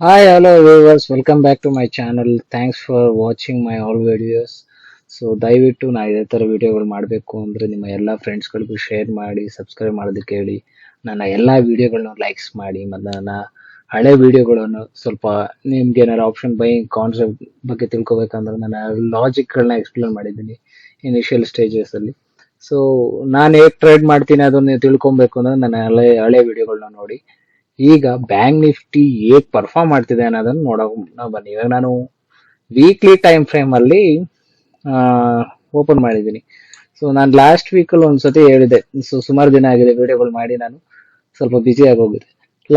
Hi, hello viewers. Welcome back to my channel. Thanks for watching my all videos. So ದಯವಿಟ್ಟು ನಾ ಇದೇ ಥರ ವಿಡಿಯೋಗಳು ಮಾಡಬೇಕು ಅಂದರೆ ನಿಮ್ಮ ಎಲ್ಲ ಫ್ರೆಂಡ್ಸ್ಗಳಿಗೂ ಶೇರ್ ಮಾಡಿ ಸಬ್ಸ್ಕ್ರೈಬ್ ಮಾಡೋದಕ್ಕೆ ಹೇಳಿ. ನನ್ನ ಎಲ್ಲ ವಿಡಿಯೋಗಳನ್ನ ಲೈಕ್ಸ್ ಮಾಡಿ ಮತ್ತು ನನ್ನ ಹಳೆ ವಿಡಿಯೋಗಳನ್ನು ಸ್ವಲ್ಪ ನಿಮ್ಗೆ ಏನಾರು ಆಪ್ಷನ್ ಬೈಯಿಂಗ್ ಕಾನ್ಸೆಪ್ಟ್ ಬಗ್ಗೆ ತಿಳ್ಕೊಬೇಕಂದ್ರೆ ನನ್ನ ಲಾಜಿಕ್ಗಳನ್ನ ಎಕ್ಸ್ಪ್ಲೇನ್ ಮಾಡಿದ್ದೀನಿ ಇನಿಷಿಯಲ್ ಸ್ಟೇಜಸಲ್ಲಿ. ಸೊ ನಾನು ಹೇಗೆ ಟ್ರೇಡ್ ಮಾಡ್ತೀನಿ ಅದನ್ನು ನೀವು ತಿಳ್ಕೊಬೇಕು ಅಂದ್ರೆ ನನ್ನ ಹಳೆ ವಿಡಿಯೋಗಳನ್ನ ನೋಡಿ. ಈಗ ಬ್ಯಾಂಕ್ ನಿಫ್ಟಿ ಹೇಗ್ ಪರ್ಫಾರ್ಮ್ ಮಾಡ್ತಿದೆ ಅನ್ನೋದನ್ನ ನೋಡೋಣ ಬನ್ನಿ. ಇವಾಗ ನಾನು ವೀಕ್ಲಿ ಟೈಮ್ ಫ್ರೇಮ್ ಅಲ್ಲಿ ಓಪನ್ ಮಾಡಿದ್ದೀನಿ. ಸೊ ನಾನು ಲಾಸ್ಟ್ ವೀಕಲ್ಲಿ ಒಂದ್ಸತಿ ಹೇಳಿದೆ. ಸೊ ಸುಮಾರು ದಿನ ಆಗಿದೆ ವಿಡಿಯೋಗಳು ಮಾಡಿ, ನಾನು ಸ್ವಲ್ಪ ಬ್ಯುಸಿ ಆಗಿ ಹೋಗಿದೆ.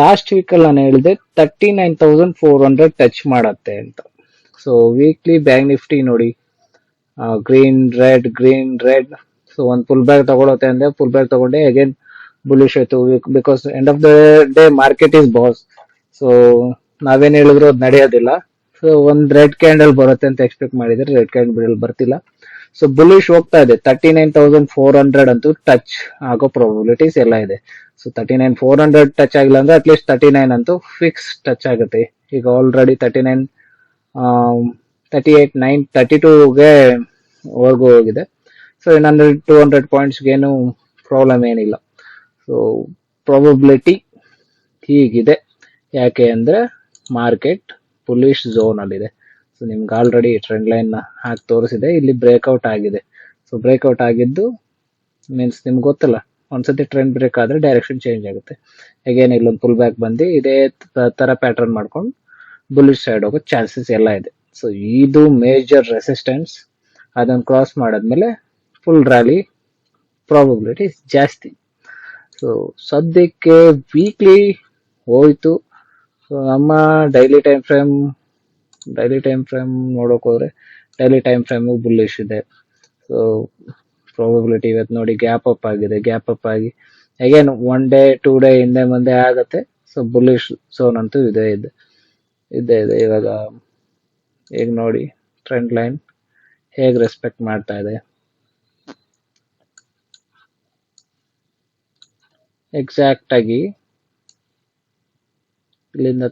ಲಾಸ್ಟ್ ವೀಕಲ್ಲಿ ನಾನು ಹೇಳಿದೆ 39,400 ಟಚ್ ಮಾಡತ್ತೆ ಅಂತ. ಸೊ ವೀಕ್ಲಿ ಬ್ಯಾಂಕ್ ನಿಫ್ಟಿ ನೋಡಿ, ಗ್ರೀನ್ ರೆಡ್. ಸೊ ಒಂದು ಫುಲ್ ಬ್ಯಾಗ್ ತಗೊಳತ್ತೆ ಅಂದ್ರೆ ಫುಲ್ ಬ್ಯಾಗ್ ತಗೊಂಡೆ, ಅಗೇನ್ ಬುಲಿಶ್ ಆಯ್ತು. Because end of the day market is boss. So ನಾವೇನ್ ಹೇಳಿದ್ರು ಅದು ನಡೆಯೋದಿಲ್ಲ. ಸೊ ಒಂದ್ ರೆಡ್ ಕ್ಯಾಂಡಲ್ ಬರುತ್ತೆ ಅಂತ ಎಕ್ಸ್ಪೆಕ್ಟ್ ಮಾಡಿದ್ರೆ ರೆಡ್ ಕ್ಯಾಂಡಲ್ ಬರ್ತಿಲ್ಲ. ಸೊ ಬುಲಿಶ್ ಹೋಗ್ತಾ ಇದೆ. 39,400 ಅಂತೂ ಟಚ್ ಆಗೋ ಪ್ರಾಬಿಲಿಟೀಸ್ ಎಲ್ಲ ಇದೆ. ಸೊ 39,400 ಟಚ್ ಆಗಿಲ್ಲ ಅಂದ್ರೆ ಅಟ್ಲೀಸ್ಟ್ 39 ಅಂತೂ ಫಿಕ್ಸ್ ಟಚ್ ಆಗುತ್ತೆ. ಈಗ ಆಲ್ರೆಡಿ 39, 38, 9, 32ಗೆ ವರ್ಗು ಹೋಗಿದೆ. ಸೊ ಇನ್ನೊಂದು 200 ಪಾಯಿಂಟ್ಸ್ಗೇನು ಪ್ರಾಬ್ಲಮ್ ಏನಿಲ್ಲ. ಸೊ ಪ್ರಾಬಬಿಲಿಟಿ ಹೀಗಿದೆ. ಯಾಕೆ ಅಂದ್ರೆ ಮಾರ್ಕೆಟ್ ಬುಲಿಶ್ ಝೋನ್ ಅಲ್ಲಿದೆ. ಸೊ ನಿಮ್ಗೆ ಆಲ್ರೆಡಿ ಟ್ರೆಂಡ್ ಲೈನ್ ಹಾಕಿ ತೋರಿಸಿದೆ. ಇಲ್ಲಿ ಬ್ರೇಕ್ಔಟ್ ಆಗಿದೆ. ಸೊ ಬ್ರೇಕ್ಔಟ್ ಆಗಿದ್ದು ಮೀನ್ಸ್ ನಿಮ್ಗೆ ಗೊತ್ತಲ್ಲ, ಒಂದ್ಸತಿ ಟ್ರೆಂಡ್ ಬ್ರೇಕ್ ಆದ್ರೆ ಡೈರೆಕ್ಷನ್ ಚೇಂಜ್ ಆಗುತ್ತೆ. ಅಗೇನ್ ಇಲ್ಲೊಂದು ಪುಲ್ ಬ್ಯಾಕ್ ಬಂದು ಇದೇ ತರ ಪ್ಯಾಟರ್ನ್ ಮಾಡ್ಕೊಂಡು ಬುಲಿಶ್ ಸೈಡ್ ಹೋಗೋ ಚಾನ್ಸಸ್ ಎಲ್ಲ ಇದೆ. ಸೊ ಇದು ಮೇಜರ್ ರೆಸಿಸ್ಟೆನ್ಸ್. ಅದನ್ನು ಕ್ರಾಸ್ ಮಾಡಾದ್ಮೇಲೆ ಫುಲ್ ರ್ಯಾಲಿ ಪ್ರಾಬಬಿಲಿಟಿ ಜಾಸ್ತಿ. ಸೊ ಸದ್ಯಕ್ಕೆ ವೀಕ್ಲಿ ಹೋಯ್ತು. ಸೊ ನಮ್ಮ ಡೈಲಿ ಟೈಮ್ ಫ್ರೇಮ್ ನೋಡೋಕೆ ಹೋದ್ರೆ ಡೈಲಿ ಟೈಮ್ ಫ್ರೇಮ್ ಬುಲ್ಲಿಶ್ ಇದೆ. ಸೊ ಪ್ರಾಬಬಿಲಿಟಿ ಇವತ್ತು ನೋಡಿ ಗ್ಯಾಪ್ ಅಪ್ ಆಗಿದೆ. ಗ್ಯಾಪ್ ಅಪ್ ಆಗಿ ಅಗೇನ್ 1 ಡೇ 2 ಡೇ ಹಿಂದೆ ಮುಂದೆ ಆಗತ್ತೆ. ಸೊ ಬುಲ್ಲಿಶ್ ಝೋನ್ ಅಂತೂ ಇದೆ. ಇವಾಗ ಈಗ ನೋಡಿ ಟ್ರೆಂಡ್ ಲೈನ್ ಹೇಗೆ ರೆಸ್ಪೆಕ್ಟ್ ಮಾಡ್ತಾ ಇದೆ. ಎಕ್ಸಾಕ್ಟ್ ಆಗಿ ಇಲ್ಲಿಂದ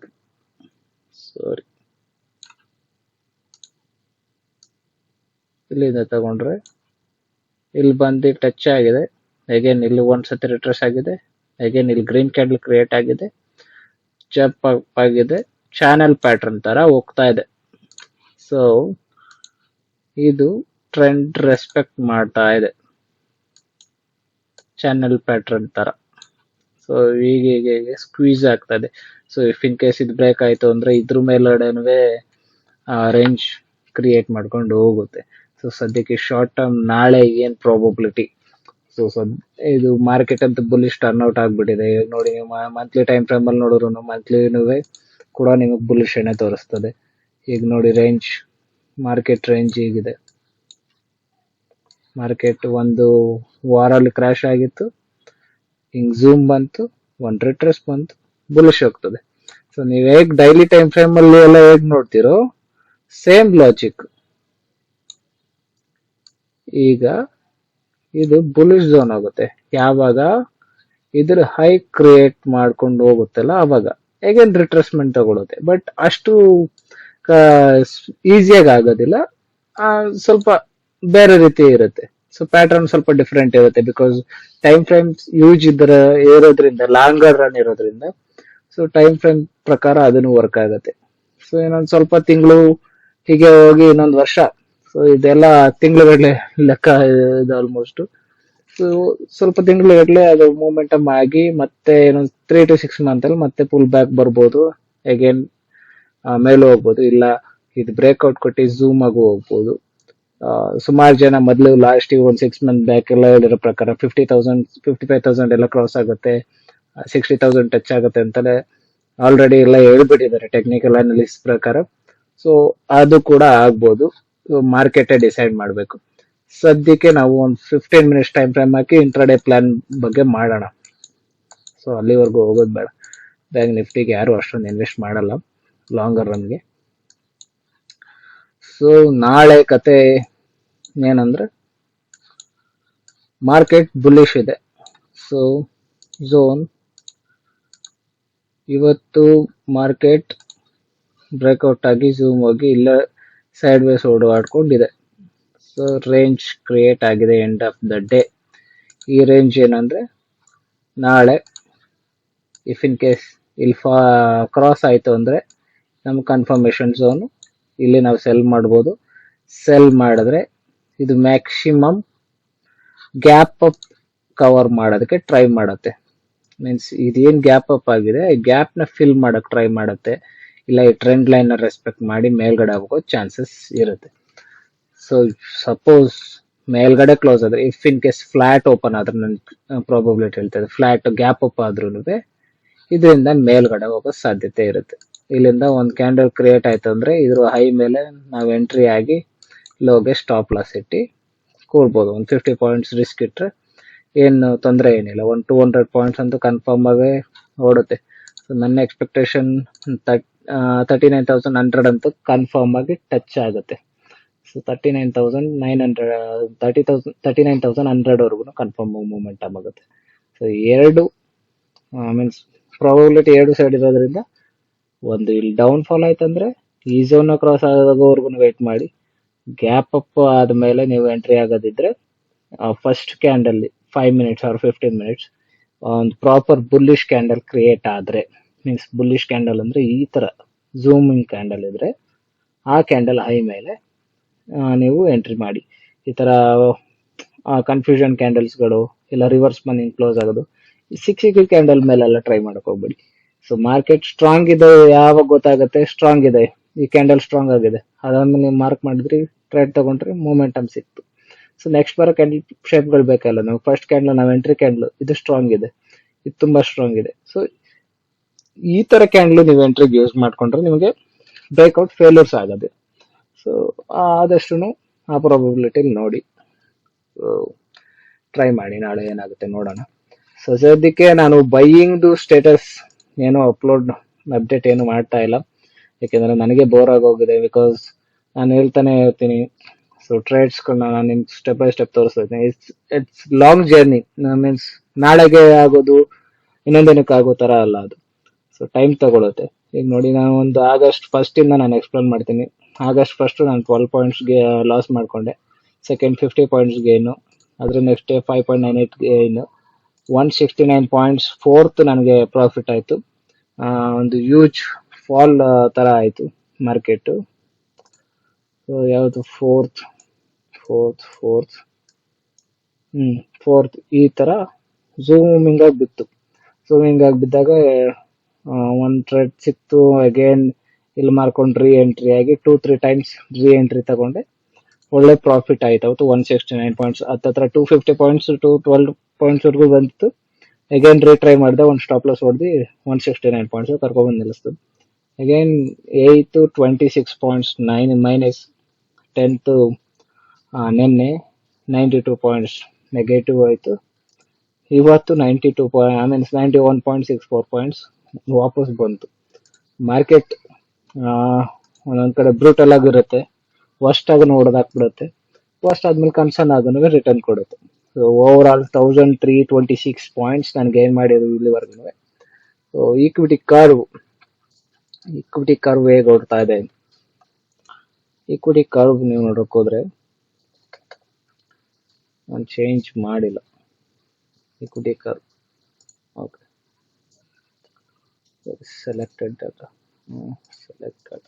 ಸಾರಿ ಇಲ್ಲಿಂದ ತಗೊಂಡ್ರೆ ಇಲ್ಲಿ ಬಂದು ಟಚ್ ಆಗಿದೆ. ಅಗೇನ್ ಇಲ್ಲಿ ಒಂದ್ಸತಿ ರಿಟ್ರೆಸ್ ಆಗಿದೆ. ಅಗೇನ್ ಇಲ್ಲಿ ಗ್ರೀನ್ ಕ್ಯಾಂಡಲ್ ಕ್ರಿಯೇಟ್ ಆಗಿದೆ, ಜಂಪ್ ಅಪ್ ಆಗಿದೆ, ಚಾನೆಲ್ ಪ್ಯಾಟರ್ನ್ ತರ ಹೋಗ್ತಾ ಇದೆ. ಸೊ ಇದು ಟ್ರೆಂಡ್ ರೆಸ್ಪೆಕ್ಟ್ ಮಾಡ್ತಾ ಇದೆ, ಚಾನೆಲ್ ಪ್ಯಾಟರ್ನ್ ತರ. ಸೊ ಹೀಗೆ ಸ್ಕ್ವೀಸ್ ಆಗ್ತಾ ಇದೆ. ಸೊ ಇಫ್ ಇನ್ ಕೇಸ್ ಇದು ಬ್ರೇಕ್ ಆಯ್ತು ಅಂದ್ರೆ ಇದ್ರ ಮೇಲ್ಗಡೆನುವೆ ರೇಂಜ್ ಕ್ರಿಯೇಟ್ ಮಾಡ್ಕೊಂಡು ಹೋಗುತ್ತೆ. ಸೊ ಸದ್ಯಕ್ಕೆ ಶಾರ್ಟ್ ಟರ್ಮ್ ನಾಳೆ ಏನ್ ಪ್ರಾಬಬಿಲಿಟಿ. ಸೊ ಇದು ಮಾರ್ಕೆಟ್ ಅಂತ ಬುಲಿಶ್ ಟರ್ನ್ಔಟ್ ಆಗ್ಬಿಟ್ಟಿದೆ. ಈಗ ನೋಡಿ ನೀವು ಮಂತ್ಲಿ ಟೈಮ್ ಫ್ರೇಮ್ ಅಲ್ಲಿ ನೋಡಿದ್ರು ಮಂತ್ಲಿನುವೆ ಕೂಡ ನಿಮಗೆ ಬುಲಿಶ್ ಎಣ್ಣೆ ತೋರಿಸ್ತದೆ. ಈಗ ನೋಡಿ ಮಾರ್ಕೆಟ್ ರೇಂಜ್ ಹೀಗಿದೆ. ಮಾರ್ಕೆಟ್ ಒಂದು ವಾರಲ್ಲಿ ಕ್ರಾಶ್ ಆಗಿತ್ತು, ಹಿಂಗ್ ಝೂಮ್ ಬಂತು, ಒಂದ್ ರಿಟ್ರೆಸ್ ಬಂತು, ಬುಲಿಶ್ ಹೋಗ್ತದೆ. ಸೊ ನೀವು ಹೇಗ್ ಡೈಲಿ ಟೈಮ್ ಫ್ರೇಮ್ ಅಲ್ಲಿ ಎಲ್ಲ ಹೇಗ್ ನೋಡ್ತಿರೋ ಸೇಮ್ ಲಾಜಿಕ್. ಈಗ ಇದು ಬುಲಿಶ್ ಝೋನ್ ಆಗುತ್ತೆ ಯಾವಾಗ ಇದ್ರ ಹೈ ಕ್ರಿಯೇಟ್ ಮಾಡ್ಕೊಂಡು ಹೋಗುತ್ತಲ್ಲ ಅವಾಗ. ಹೇಗೇನ್ ರಿಟ್ರೆಸ್ಮೆಂಟ್ ತಗೊಳುತ್ತೆ, ಬಟ್ ಅಷ್ಟು ಈಸಿಯಾಗಿ ಆಗೋದಿಲ್ಲ. ಸ್ವಲ್ಪ ಬೇರೆ ರೀತಿ ಇರುತ್ತೆ. ಸೊ ಪ್ಯಾಟರ್ನ್ ಸ್ವಲ್ಪ ಡಿಫ್ರೆಂಟ್ ಇರುತ್ತೆ. ಬಿಕಾಸ್ ಟೈಮ್ ಫ್ರೇಮ್ಸ್ ಯೂಸ್ ಇರೋದ್ರಿಂದ, ಲಾಂಗರ್ ರನ್ ಇರೋದ್ರಿಂದ, ಸೊ ಟೈಮ್ ಫ್ರೇಮ್ ಪ್ರಕಾರ ಅದನ್ನು ವರ್ಕ್ ಆಗುತ್ತೆ. ಸೊ ಇನ್ನೊಂದ್ ಸ್ವಲ್ಪ ತಿಂಗಳು ಹೀಗೆ ಹೋಗಿ ಇನ್ನೊಂದು ವರ್ಷ. ಸೊ ಇದೆಲ್ಲ ತಿಂಗಳುಗಟ್ಟಲೆ ಲೆಕ್ಕ ಇದೆ ಆಲ್ಮೋಸ್ಟ್. ಸೊ ಸ್ವಲ್ಪ ತಿಂಗಳುಗಟ್ಟಲೆ ಅದು ಮೂಮೆಂಟಮ್ ಆಗಿ ಮತ್ತೆ ಇನ್ನೊಂದು 3 to 6 ಮಂತ್ ಅಲ್ಲಿ ಮತ್ತೆ ಪುಲ್ ಬ್ಯಾಕ್ ಬರ್ಬೋದು. ಅಗೇನ್ ಮೇಲೂ ಹೋಗ್ಬೋದು, ಇಲ್ಲ ಇದು ಬ್ರೇಕ್ಔಟ್ ಕೊಟ್ಟು ಝೂಮ್ ಆಗು ಹೋಗ್ಬೋದು. ಸುಮಾರು ಜನ ಮೊದಲು ಲಾಸ್ಟ್ ಒಂದು 6 ಮಂತ್ ಬ್ಯಾಕ್ ಎಲ್ಲ ಹೇಳಿರೋ ಪ್ರಕಾರ 50,000 55,000 ಎಲ್ಲ ಕ್ರಾಸ್ ಆಗುತ್ತೆ, 60,000 ಟಚ್ ಆಗುತ್ತೆ ಅಂತಲೇ ಆಲ್ರೆಡಿ ಎಲ್ಲ ಹೇಳ್ಬಿಟ್ಟಿದ್ದಾರೆ ಟೆಕ್ನಿಕಲ್ ಅನಾಲಿಸಿಸ್ ಪ್ರಕಾರ. ಸೊ ಅದು ಕೂಡ ಆಗ್ಬೋದು. ಮಾರ್ಕೆಟ್ ಡಿಸೈಡ್ ಮಾಡಬೇಕು. ಸದ್ಯಕ್ಕೆ ನಾವು ಒಂದು 15 ಮಿನಿಟ್ಸ್ ಟೈಮ್ ಫ್ರೇಮ್ ಹಾಕಿ ಇಂಟ್ರಾಡೇ ಪ್ಲಾನ್ ಬಗ್ಗೆ ಮಾಡೋಣ. ಸೊ ಅಲ್ಲಿವರೆಗೂ ಹೋಗೋದು ಬೇಡ. ಬ್ಯಾಂಕ್ ನಿಫ್ಟಿಗೆ ಯಾರು ಅಷ್ಟೊಂದು ಇನ್ವೆಸ್ಟ್ ಮಾಡಲ್ಲ ಲಾಂಗರ್ ರನ್ಗೆ. ಸೊ ನಾಳೆ ಕತೆ ಏನಂದ್ರೆ ಮಾರ್ಕೆಟ್ ಬುಲ್ಲಿಶ್ ಇದೆ. ಸೊ ಝೋನ್ ಇವತ್ತು ಮಾರ್ಕೆಟ್ ಬ್ರೇಕ್ಔಟ್ ಆಗಿ ಝೂಮ್ ಹೋಗಿ ಇಲ್ಲ ಸೈಡ್ ವೇಸ್ ಓಡಾಡ್ಕೊಂಡಿದೆ. ಸೊ ರೇಂಜ್ ಕ್ರಿಯೇಟ್ ಆಗಿದೆ ಎಂಡ್ ಆಫ್ ದ ಡೇ. ಈ ರೇಂಜ್ ಏನಂದ್ರೆ ನಾಳೆ ಇಫ್ ಇನ್ ಕೇಸ್ ಇಲ್ಲಿ ಕ್ರಾಸ್ ಆಯ್ತು ಅಂದ್ರೆ ನಮ್ಗೆ ಕನ್ಫರ್ಮೇಶನ್ ಝೋನ್, ಇಲ್ಲಿ ನಾವು ಸೆಲ್ ಮಾಡ್ಬೋದು. ಸೆಲ್ ಮಾಡಿದ್ರೆ ಇದು ಮ್ಯಾಕ್ಸಿಮಮ್ ಗ್ಯಾಪ್ ಅಪ್ ಕವರ್ ಮಾಡೋದಕ್ಕೆ ಟ್ರೈ ಮಾಡುತ್ತೆ. ಮೀನ್ಸ್ ಇದೇನ್ ಗ್ಯಾಪ್ ಅಪ್ ಆಗಿದೆ ಗ್ಯಾಪ್ ನ ಫಿಲ್ ಮಾಡಕ್ ಟ್ರೈ ಮಾಡುತ್ತೆ, ಇಲ್ಲ ಈ ಟ್ರೆಂಡ್ ಲೈನ್ ನ ರೆಸ್ಪೆಕ್ಟ್ ಮಾಡಿ ಮೇಲ್ಗಡೆ ಹೋಗೋ ಚಾನ್ಸಸ್ ಇರುತ್ತೆ. ಸೊ ಸಪೋಸ್ ಮೇಲ್ಗಡೆ ಕ್ಲೋಸ್ ಆದ್ರೆ, if in case flat open ಆದ್ರೆ, ನನ್ನ ಪ್ರಾಬಬಿಲಿಟಿ ಹೇಳ್ತದೆ ಫ್ಲಾಟ್ ಗ್ಯಾಪ್ ಅಪ್ ಆದ್ರೂ ಇದರಿಂದ ಮೇಲ್ಗಡೆ ಹೋಗೋ ಸಾಧ್ಯತೆ ಇರುತ್ತೆ. ಇಲ್ಲಿಂದ ಒಂದು ಕ್ಯಾಂಡಲ್ ಕ್ರಿಯೇಟ್ ಆಯ್ತು ಅಂದ್ರೆ ಇದ್ರ ಹೈ ಮೇಲೆ ನಾವು ಎಂಟ್ರಿ ಆಗಿ ಲೋಗೆ ಸ್ಟಾಪ್ ಲಾಸ್ ಇಟ್ಟು ಕೂಡ್ಬೋದು. ಒಂದು 50 ಪಾಯಿಂಟ್ಸ್ ರಿಸ್ಕ್ ಇಟ್ರೆ ಏನು ತೊಂದರೆ ಏನಿಲ್ಲ. ಒಂದು 200 ಪಾಯಿಂಟ್ಸ್ ಅಂತೂ ಕನ್ಫರ್ಮ್ ಆಗೇ ಓಡುತ್ತೆ. ಸೊ ನನ್ನ ಎಕ್ಸ್ಪೆಕ್ಟೇಷನ್ 39,100 ಅಂತೂ ಕನ್ಫರ್ಮ್ ಆಗಿ ಟಚ್ ಆಗುತ್ತೆ. ಸೊ 39,100 ವರೆಗೂ ಕನ್ಫರ್ಮ್ ಮೂಮೆಂಟಮ್ ಆಗುತ್ತೆ. ಸೊ ಎರಡು ಮೀನ್ಸ್ ಪ್ರಾಬಬಿಲಿಟಿ ಎರಡು ಸೈಡ್ ಇರೋದ್ರಿಂದ, ಒಂದು ಇಲ್ಲಿ ಡೌನ್ ಫಾಲ್ ಆಯ್ತಂದ್ರೆ ಈ ಝೋನ್ ಕ್ರಾಸ್ ಆಗೋವರೆಗೂ ವೇಟ್ ಮಾಡಿ, ಗ್ಯಾಪ್ ಅಪ್ ಆದ್ಮೇಲೆ ನೀವು ಎಂಟ್ರಿ ಆಗೋದಿದ್ರೆ first candle 5 minutes or 15 minutes ಒಂದು ಪ್ರಾಪರ್ ಬುಲ್ಲಿಶ್ ಕ್ಯಾಂಡಲ್ ಕ್ರಿಯೇಟ್ ಆದ್ರೆ, ಮೀನ್ಸ್ ಬುಲ್ಲಿಶ್ ಕ್ಯಾಂಡಲ್ ಅಂದ್ರೆ ಈ ತರ ಝೂಮಿಂಗ್ ಕ್ಯಾಂಡಲ್ ಇದ್ರೆ ಆ ಕ್ಯಾಂಡಲ್ ಹೈ ಮೇಲೆ ನೀವು ಎಂಟ್ರಿ ಮಾಡಿ. ಈ ತರ ಕನ್ಫ್ಯೂಷನ್ ಕ್ಯಾಂಡಲ್ಸ್ಗಳು ಇಲ್ಲ ರಿವರ್ಸ್ ಮನಿ ಕ್ಲೋಸ್ ಆಗೋದು ಸಿಕ್ಸ್ ಕ್ಯಾಂಡಲ್ ಮೇಲೆಲ್ಲ ಟ್ರೈ ಮಾಡಕ್ ಹೋಗ್ಬೇಡಿ. ಸೊ ಮಾರ್ಕೆಟ್ ಸ್ಟ್ರಾಂಗ್ ಇದೆ ಯಾವಾಗ ಗೊತ್ತಾಗುತ್ತೆ ಸ್ಟ್ರಾಂಗ್ ಇದೆ, ಈ ಕ್ಯಾಂಡಲ್ ಸ್ಟ್ರಾಂಗ್ ಆಗಿದೆ, ಅದಾದ್ಮೇಲೆ ನೀವು ಮಾರ್ಕ್ ಮಾಡಿದ್ರಿ ಟ್ರೇಡ್ ತಗೊಂಡ್ರಿ ಮೂಮೆಂಟಮ್ ಸಿಕ್ತು. ಸೊ ನೆಕ್ಸ್ಟ್ ಬರೋ ಕ್ಯಾಂಡಲ್ ಶೇಪ್ಗಳು ಬೇಕಲ್ಲ. ನಾವು ಫಸ್ಟ್ ಕ್ಯಾಂಡಲ್ ನಾವು ಎಂಟ್ರಿ ಕ್ಯಾಂಡಲ್ ಇದು ಸ್ಟ್ರಾಂಗ್ ಇದೆ, ಇದು ತುಂಬಾ ಸ್ಟ್ರಾಂಗ್ ಇದೆ. ಸೊ ಈ ತರ ಕ್ಯಾಂಡಲ್ ನೀವು ಎಂಟ್ರಿಗೆ ಯೂಸ್ ಮಾಡ್ಕೊಂಡ್ರೆ ನಿಮಗೆ ಬ್ರೇಕ್ಔಟ್ ಫೇಲ್ಯೂರ್ಸ್ ಆಗೋದು. ಸೊ ಆದಷ್ಟು ಆ ಪ್ರಾಬಬಿಲಿಟಿ ನೋಡಿ ಟ್ರೈ ಮಾಡಿ. ನಾಳೆ ಏನಾಗುತ್ತೆ ನೋಡೋಣ. ಸೊ ಸದ್ಯಕ್ಕೆ ನಾನು ಬೈಯಿಂಗ್ ಸ್ಟೇಟಸ್ ಏನು ಅಪ್ಡೇಟ್ ಏನು ಮಾಡ್ತಾ ಇಲ್ಲ, ಯಾಕೆಂದ್ರೆ ನನಗೆ ಬೋರ್ ಆಗೋಗಿದೆ. ಬಿಕಾಸ್ ನಾನು ಹೇಳ್ತಾನೆ ಇರ್ತೀನಿ, ಸೊ ಟ್ರೇಡ್ಸ್ ನಾನು ನಿಮ್ಗೆ ಸ್ಟೆಪ್ ಬೈ ಸ್ಟೆಪ್ ತೋರಿಸ್ತಾ ಇದ್ದೀನಿ. It's long journey. ಮೀನ್ಸ್ ನಾಳೆಗೆ ಆಗೋದು ಇನ್ನೊಂದಿನಕ್ಕೆ ಆಗೋ ತರ ಅಲ್ಲ ಅದು. ಸೊ ಟೈಮ್ ತಗೊಳುತ್ತೆ. ಈಗ ನೋಡಿ, ನಾನು ಒಂದು ಆಗಸ್ಟ್ ಫಸ್ಟ್ ಇಂದ ನಾನು ಎಕ್ಸ್ಪ್ಲೇನ್ ಮಾಡ್ತೀನಿ. ಆಗಸ್ಟ್ ಫಸ್ಟ್ ನಾನು 12 ಪಾಯಿಂಟ್ಸ್ಗೆ ಲಾಸ್ ಮಾಡ್ಕೊಂಡೆ. ಸೆಕೆಂಡ್ 50 ಪಾಯಿಂಟ್ಸ್ ಗೇನು, ಅದ್ರ ನೆಕ್ಸ್ಟ್ 5.98 ಗೇನು, 169 ಪಾಯಿಂಟ್ಸ್ ಫೋರ್ತ್ ನನಗೆ ಪ್ರಾಫಿಟ್ ಆಯ್ತು. ಒಂದು ಹ್ಯೂಜ್ ಫಾಲ್ ತರ ಆಯ್ತು ಮಾರ್ಕೆಟ್. ಸೊ ಯಾವುದು ಫೋರ್ತ್ ಈ ತರ ಝೂಮಿಂಗ್ ಆಗಿ ಬಿತ್ತು. ಝೂಮಿಂಗ್ ಆಗಿ ಬಿದ್ದಾಗ ಒಂದು ಟ್ರೇಡ್ ಸಿಕ್ತು. ಅಗೇನ್ ಇಲ್ಲಿ ಮಾರ್ಕೊಂಡು ರೀ ಎಂಟ್ರಿ ಆಗಿ 2-3 ಟೈಮ್ಸ್ ರೀ ಎಂಟ್ರಿ ತಗೊಂಡೆ. ಒಳ್ಳೆ ಪ್ರಾಫಿಟ್ ಆಯ್ತು ಅವತ್ತು. 169 ಪಾಯಿಂಟ್ಸ್ ಹತ್ತತ್ರ 250 ಪಾಯಿಂಟ್ಸ್ ಟು 12 ಪಾಯಿಂಟ್ಸ್ ವರೆಗೂ ಬಂತು. ಅಗೇನ್ ಟ್ರೈ ಮಾಡಿದೆ, ಒಂದು ಸ್ಟಾಪ್ ಲಾಸ್ ಹೊಡೆದು 169 ಪಾಯಿಂಟ್ಸ್ ಕರ್ಕೊಂಡ್ಬಂದು ನಿಲ್ಲಿಸ್ತು. Again 8th 26 points minus. 10th ನಿನ್ನೆ 92 ಪಾಯಿಂಟ್ಸ್ ನೆಗೆಟಿವ್ ಆಯ್ತು. ಇವತ್ತು 92 ಮೀನ್ಸ್ 91.64 ಪಾಯಿಂಟ್ಸ್ ವಾಪಸ್ ಬಂತು. ಮಾರ್ಕೆಟ್ ಒಂದೊಂದ್ ಕಡೆ ಬ್ರೂಟಲ್ ಆಗಿರುತ್ತೆ, ವರ್ಸ್ಟ್ ಆಗಿ ಹೊಡೆದಾಕ್ಬಿಡುತ್ತೆ. ವರ್ಸ್ಟ್ ಆದ್ಮೇಲೆ ಕನ್ಸರ್ನ್ ಆದ್ಮೇಲೆ ರಿಟರ್ನ್ ಕೊಡುತ್ತೆ. ಸೊ ಓವರ್ ಆಲ್ 1326 ಪಾಯಿಂಟ್ಸ್ ನಾನು ಗೇನ್ ಮಾಡಿರೋದು ಇಲ್ಲಿವರೆಗೂ. ಸೊ ಈಕ್ವಿಟಿ ಕರ್ವ್ ಹೇಗೆ ಓಡ್ತಾ ಇದೆ? ಈಕ್ವಿಟಿ ಕರ್ವ್ ನೀವು ನೋಡಕ್ ಹೋದ್ರೆ ನಾನು ಚೇಂಜ್ ಮಾಡಿಲ್ಲ. Equity curve okay, selected data selected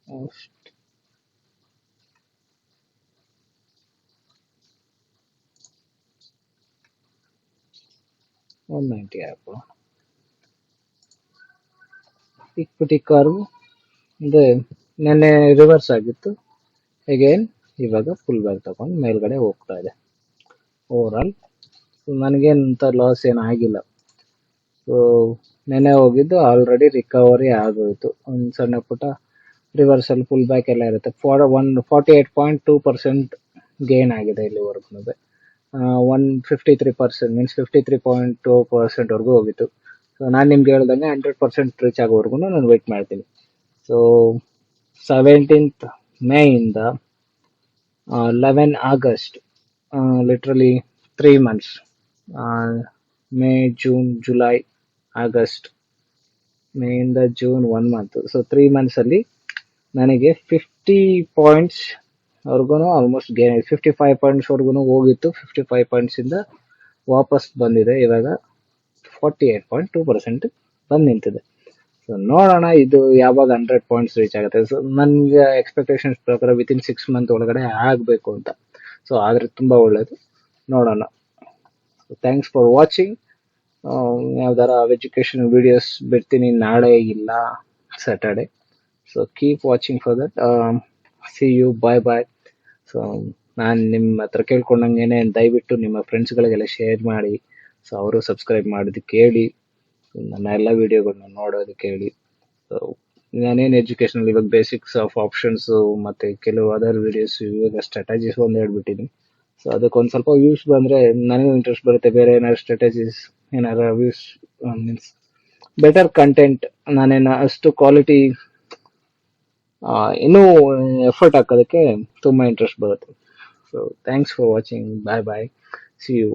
ಅಷ್ಟು 190 ಆ್ಯಪ್. ಈಕ್ವಿಟಿ ಕರ್ವ್ ಅಂದ್ರೆ ನೆನ್ನೆ ರಿವರ್ಸ್ ಆಗಿತ್ತು, ಅಗೇನ್ ಇವಾಗ ಫುಲ್ ಬ್ಯಾಕ್ ತಗೊಂಡು ಮೇಲ್ಗಡೆ ಹೋಗ್ತಾ ಇದೆ. ಓವರ್ ಆಲ್ ನನಗೇನಂತ ಲಾಸ್ ಏನಾಗಿಲ್ಲ. ಸೊ ನೆನೆ ಹೋಗಿದ್ದು ಆಲ್ರೆಡಿ ರಿಕವರಿ ಆಗೋಯ್ತು. ಒಂದು ಸಣ್ಣ ಪುಟ್ಟ ರಿವರ್ಸಲ್ ಫುಲ್ ಬ್ಯಾಕ್ ಎಲ್ಲ ಇರುತ್ತೆ. 48.2% ಗೇನ್ ಆಗಿದೆ ಇಲ್ಲಿವರೆಗೂ. 153% ಮೀನ್ಸ್ 53.2% ವರೆಗೂ ಹೋಗಿತ್ತು. ಸೊ ನಾನು ನಿಮ್ಗೆ ಹೇಳ್ದಂಗೆ 100% ರೀಚ್ ಆಗೋವರೆಗೂ ನಾನು ವೇಟ್ ಮಾಡ್ತೀನಿ. ಸೊ 17th ಮೇ ಇಂದ 11 August literally 3 months. May, June, July, August ಮೇಯಿಂದ ಜೂನ್ 1 ಮಂತ್. ಸೊ 3 ಮಂತ್ಸ್ ಅಲ್ಲಿ ನನಗೆ 50 ಪಾಯಿಂಟ್ಸ್ ವರ್ಗು ಆಲ್ಮೋಸ್ಟ್ ಗೇನ್ 55 ಪಾಯಿಂಟ್ಸ್ ವರ್ಗು ಹೋಗಿತ್ತು. 55 ಪಾಯಿಂಟ್ಸ್ ಇಂದ ವಾಪಸ್ ಬಂದಿದೆ. ಇವಾಗ 48.2% ಬಂದು ನಿಂತಿದೆ. ಸೊ ನೋಡೋಣ ಇದು ಯಾವಾಗ 100 ಪಾಯಿಂಟ್ಸ್ ರೀಚ್ ಆಗುತ್ತೆ. ಸೊ ನನ್ಗೆ ಎಕ್ಸ್ಪೆಕ್ಟೇಷನ್ಸ್ ಪ್ರಕಾರ ವಿತಿನ್ 6 ಮಂತ್ ಒಳಗಡೆ ಆಗ್ಬೇಕು ಅಂತ. ಸೊ ಆದ್ರೆ ತುಂಬಾ ಒಳ್ಳೇದು. ನೋಡೋಣ. Thanks for watching. ಯಾವ್ದಾರ ಎಜುಕೇಶನ್ ವಿಡಿಯೋಸ್ ಬಿಡ್ತೀನಿ ನಾಳೆ ಇಲ್ಲ Saturday. So keep watching for that. See you. Bye bye. So ನಾನು ನಿಮ್ಮ ಹತ್ರ ಕೇಳ್ಕೊಂಡಂಗೆನೆ ದಯವಿಟ್ಟು ನಿಮ್ಮ ಫ್ರೆಂಡ್ಸ್ಗಳಿಗೆಲ್ಲ ಶೇರ್ ಮಾಡಿ. ಸೊ ಅವರು ಸಬ್ಸ್ಕ್ರೈಬ್ ಮಾಡೋದಕ್ಕೆ ಹೇಳಿ, ನನ್ನ ಎಲ್ಲ ವಿಡಿಯೋಗಳನ್ನ ನೋಡೋದಕ್ಕೆ ಹೇಳಿ. ಸೊ ನಾನೇನು ಎಜುಕೇಶನಲ್ ಇವಾಗ ಬೇಸಿಕ್ಸ್ ಆಫ್ ಆಪ್ಷನ್ಸ್ ಮತ್ತೆ ಕೆಲವು ಅದರ್ ವಿಡಿಯೋಸ್ ಇವಾಗ ಸ್ಟ್ರಾಟಜೀಸ್ ಒಂದು ಹೇಳ್ಬಿಟ್ಟಿದ್ದೀನಿ. ಸೊ ಅದಕ್ಕೊಂದು ಸ್ವಲ್ಪ ವ್ಯೂಸ್ ಬಂದ್ರೆ ನನಗೂ ಇಂಟ್ರೆಸ್ಟ್ ಬರುತ್ತೆ. ಬೇರೆ ಏನಾದ್ರು ಸ್ಟ್ರಾಟಜೀಸ್ ಏನಾರ ವ್ಯೂಸ್ ಮೀನ್ಸ್ ಬೆಟರ್ ಕಂಟೆಂಟ್ ನಾನೇನು ಅಷ್ಟು ಕ್ವಾಲಿಟಿ ಇನ್ನೂ ಎಫರ್ಟ್ ಹಾಕೋದಕ್ಕೆ ತುಂಬಾ ಇಂಟ್ರೆಸ್ಟ್ ಬರುತ್ತೆ. So thanks for watching. Bye bye. See you.